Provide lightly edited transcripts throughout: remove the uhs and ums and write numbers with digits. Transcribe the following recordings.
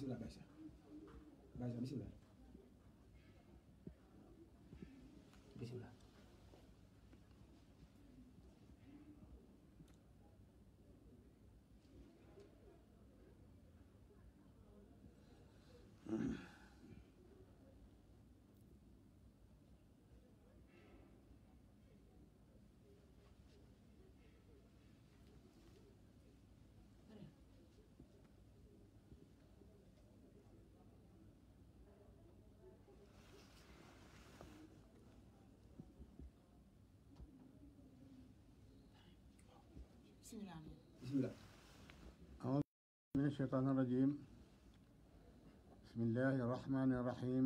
bisimilah Baye Cheikh bisimilah. bisimilah. bisimilah. أعوذ من الشيطان الرجيم بسم الله الرحمن الرحيم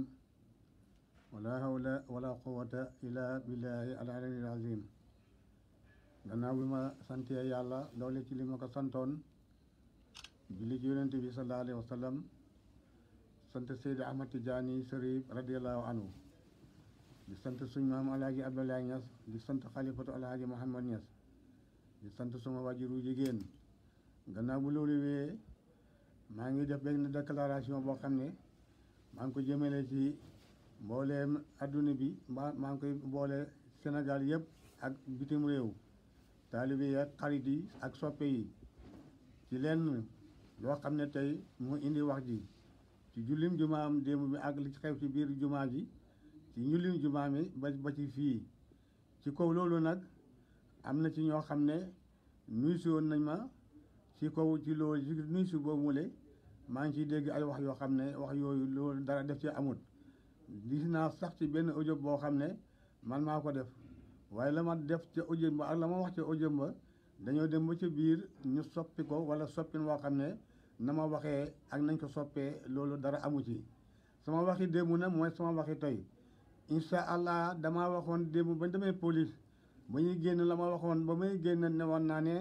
ولا حول ولا قوة إلا بالله العلي العظيم gannaaw bi ma santee yàlla loole ci li ma ko santoon julli ci yonent bi sallallahu alayhi wa sallam sant Seydi Ahmad Tidiane Sharif radiyallahu anhu di sant suñ maam Alaaji Abdoulaye Niass di sant xalifatu Alaaji Mouhamad Niass di sant suma wajuru jigéen gannaaw bu loolu wee maa ngi def benn déclaration boo xam ne maa ngi ko jëmale ci mbooleem adduna bi maa ngi koy boole Sénégal yëpp ak bitim réew taalibe yi ak xarit yi ak soppe yi ci lenn loo xam ne tey moo indi wax ji ci jullim jumaam démb bi ak li ci xew ci biir jumaa ji ci njullim jumaa mi ba ci fii ci kaw loolu nag am na ci ñoo xam ne nuyu si woon nañ ma ci kaw ci loolu ci nuyu si boobu mu le maa ngi ciy dégg ay wax yoo xam ne wax yooyu loolu dara def ci amut gis naa sax ci benn audio boo xam ne man maa ko def waaye la ma def ca audio ba ak la ma wax ca audio ba dañoo dem ba ca biir ñu soppi ko wala soppin woo xam ne na ma waxee ak nañ ko soppee loolu dara amu ci sama waxi démb nag mooy sama waxi tey incha allah damaa waxoon démb bañ demee police ba ñuy génn la ma waxoon ba may génn ne woon naa ne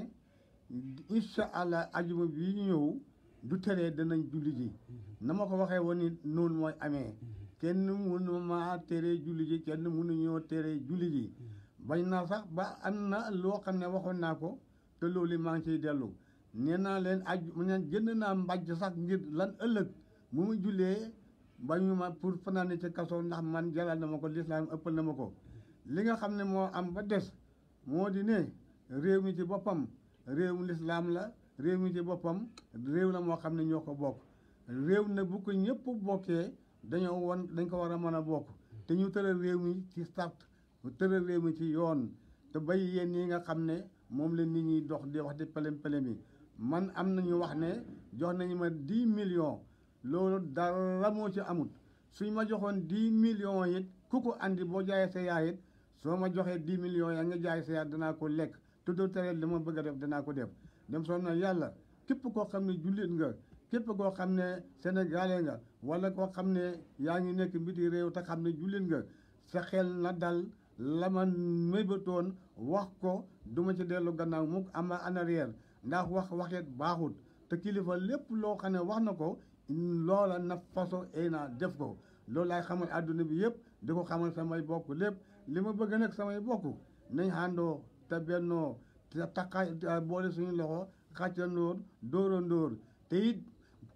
incha allah ajuma bii ñu ñëw du teree danañ julli ji na ma ko waxee woon ni noonu mooy amee kenn mënu ma teree julli ji kenn mënu ñoo teree julli ji bañ naa sax ba am na loo xam ne waxoon naa ko te loolu maa ngi ciy dellu nee naa leen jënd naa mbàjj sax ngir lan ëllëg mu mu jullee bañu ma pour fanaane ci kaso ndax man jalal na ma ko lislaam ëppal na ma ko li nga xam ne moo am ba des moo di ne réew mi ci boppam réewum lislaam la réew mi ci boppam réew la moo xam ne ñoo ko bokk réew na bu ko ñëpp bokkee dañ ko war a mën a bokk te ñu tëral réew mi ci sart tëral réew mi ci yoon te bay yéen yi nga xam ne moom la nit ñi dox di wax di pelem yi man am nañu wax ne jox nañu ma 10 millions loolu dara moo ci amut suñ ma joxoon 10 millions it ku ko andi boo jaayee sa yaay it soo ma joxee 10 millions yaa nga jaay sa yaay danaa ko lekk te doo tere li ma bëgg a def danaa ko def dem soo na yàlla képp koo xam ne jullit nga képp koo xam ne sénégalais nga wala koo xam ne yaa ngi nekk mbiti réew te xam ne jullit nga sa xel na dal la ma mébatoon wax ko duma ci dellu gannaaw mukk ama en arrière ndax waxeet baaxut te kilifa lépp loo xam ne wax na ko loola na façon ay naa def ko loolu laay xamal àdduna bi yëpp di ko xamal samay bokk lépp li ma bëgg nag samay bokk nañ àndoo te bennoo te takka boole suñu loxo xàccandoor dóorandóor te it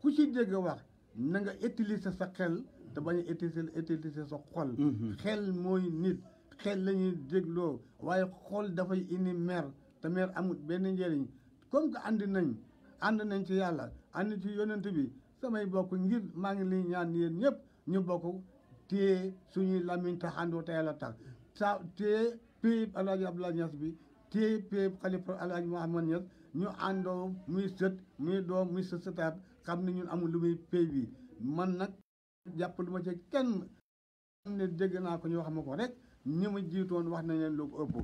ku ci dégg wax na nga utiliser sa xel te bañ a utiliser sa xol xel mooy nit xel la ñuy dégloo waaye xol dafay indi mer te mer amul benn njëriñ comme que ànd nañ ci yàlla ànd ci yonent bi samay bokk ngir maa ngi li ñaan yéen ñëpp ñu bokk téye suñuy lamiñ te àndoo te yàlla tax sa téye péyib Alaaji Abdoulaye Niass bi téye péyib xalifa Alaaji Mouhamad Niass ñu àndoo muy sët muy doom muy sët sëtaat xam ne ñun amul lu muy péy bi man nag jàpp lu ma ci kenn ne dégg naa ko ñu wax ma ko rek ñi ma jiitoon wax nañ leen lu ko ëpp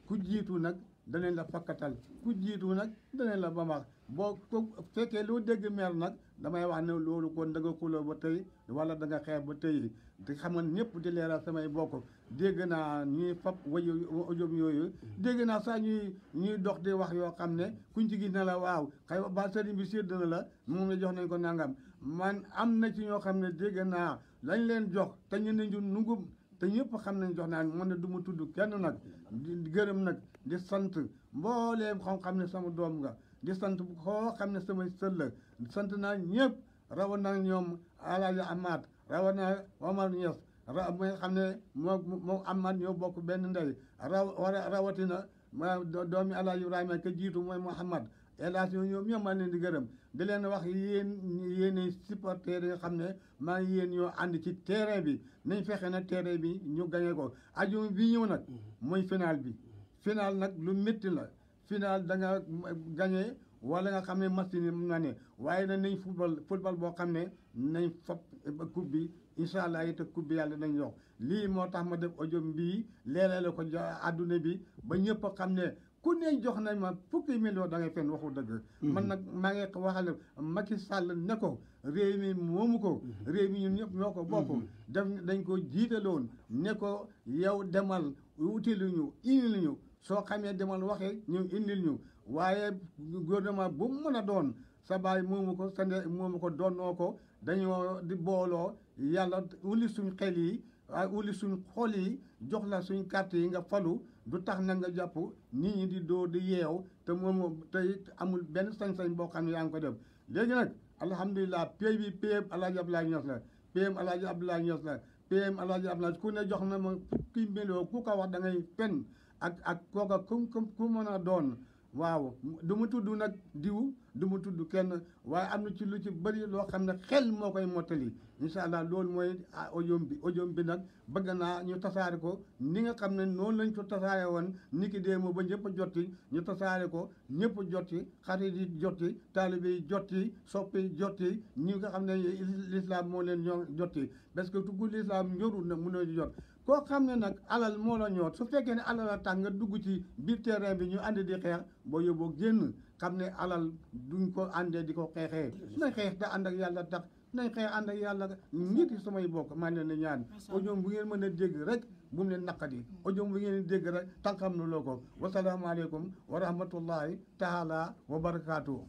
ku jiitu nag danañ la fakkatal ku jiitu nag danañ la bamax boo ko fekkee loo dégg meer nag damay wax ne loolu kon da nga xuloo ba tey wala da nga xeex ba tey te xam nga ñëpp di leeral samay bokk dégg naa ñuy fab audio yooyu dégg naa sax ñuy dox di wax yoo xam ne kuñ ci gis ne la waaw xëy ba sëriñ bi sédd na la moom la jox nañ ko nangam man am na ci ñoo xam ne dégg naa lañ leen jox te ñu ne ñu nungum te ñëpp xam nañ jox naa man ne du ma tudd kenn nag di gërëm nag di sant mbooleem xam ne sama doom nga di sant koo xam ne samay sët la sant naa ñëpp rawat na ñoom Alaaji Amaat rawat na Omar Niass mi nga xam ne moo Amaat ñoo bokk benn ndey rawatina doomi Alaaji Ibrahima ka jiitu mooy Mouhamad hélas ñoom ñoom maa leen di gërëm di leen wax yéen supporters yi nga xam ne maa ngi yéen ñoo ànd ci terrain bi nañ fexe nag terrain bi ñu gagné ko ajuma bi ñëw nag mooy final bi final nag lu métti la final da nga gagné wala nga xam ne machine yi mun na ne waaye nag nañ football boo xam ne nañ fab coupe bi incha allah it coupe bi yàlla nañ jox lii moo tax ma def audio bii leerale ko adduna bi ba ñëpp a xam ne ku ne jox nañ ma fukki million da ngay fen waxu dëgg man nag maa ngi waxale Macky Sall ne ko réew mi moomu ko réew mi ñun ñëpp ñoo ko bokk dañ ko jiitaloon ne ko yow demal utili ñu indil ñu soo xamee demal waxee ñu indil ñu waaye gouvernement bu mu mën a doon sa baay moomu ko sa ndey moomu ko doonoo ko dañoo di booloo yàlla uli suñ xel yi uli suñ xol yi jox la suñ carte yi nga falu du tax na nga jàpp nit ñi di dóor di yeew te moom te it amul benn sañ-sañ boo xam ne yaa ngi ko def léegi nag alhamdulilah pay bi PM Alaaji Abdoulaye Niass la PM Alaaji Abdoulaye Niass la PM Alaaji Abdoulaye ku ne jox na ma fukki million ku ko wax da ngay fen ak kooka ku mën a doon waaw du mu tudd nag diw du mu tudd kenn waaye am na ci lu ci bëri loo xam ne xel moo koy mottali incha allah loolu mooy audio bi nag bëgg naa ñu tasaare ko ni nga xam ne noonu lañ ko tasaare woon ni ki dee moo ba ñëpp a jotti ñu tasaare ko ñëpp jotti xarit yi jotti taalibe yi jotti soppi yi jotti ñi nga xam ne l'islam moo leen ñoo jotti parce que tuggu l'islam ñorul nag mënoo ci jot koo xam ne nag alal moo la ñor su fekkee ne alal a tax nga dugg ci biir terrain bi ñu ànd di xeex boo yóbboo génn xam ne alal duñ ko àndee di ko xeexee nañ xeex te ànd ak yàlla tax nañ xeex ànd ak yàlla ñit yi samay bokk maa leen di ñaan audio bu ngeen mën a dégg rek bu mu leen naqadi audio bu ngeen dégg rek tànkam na loo ko wasalaamaaleykum wa rahmatullahi taala wa barakaatu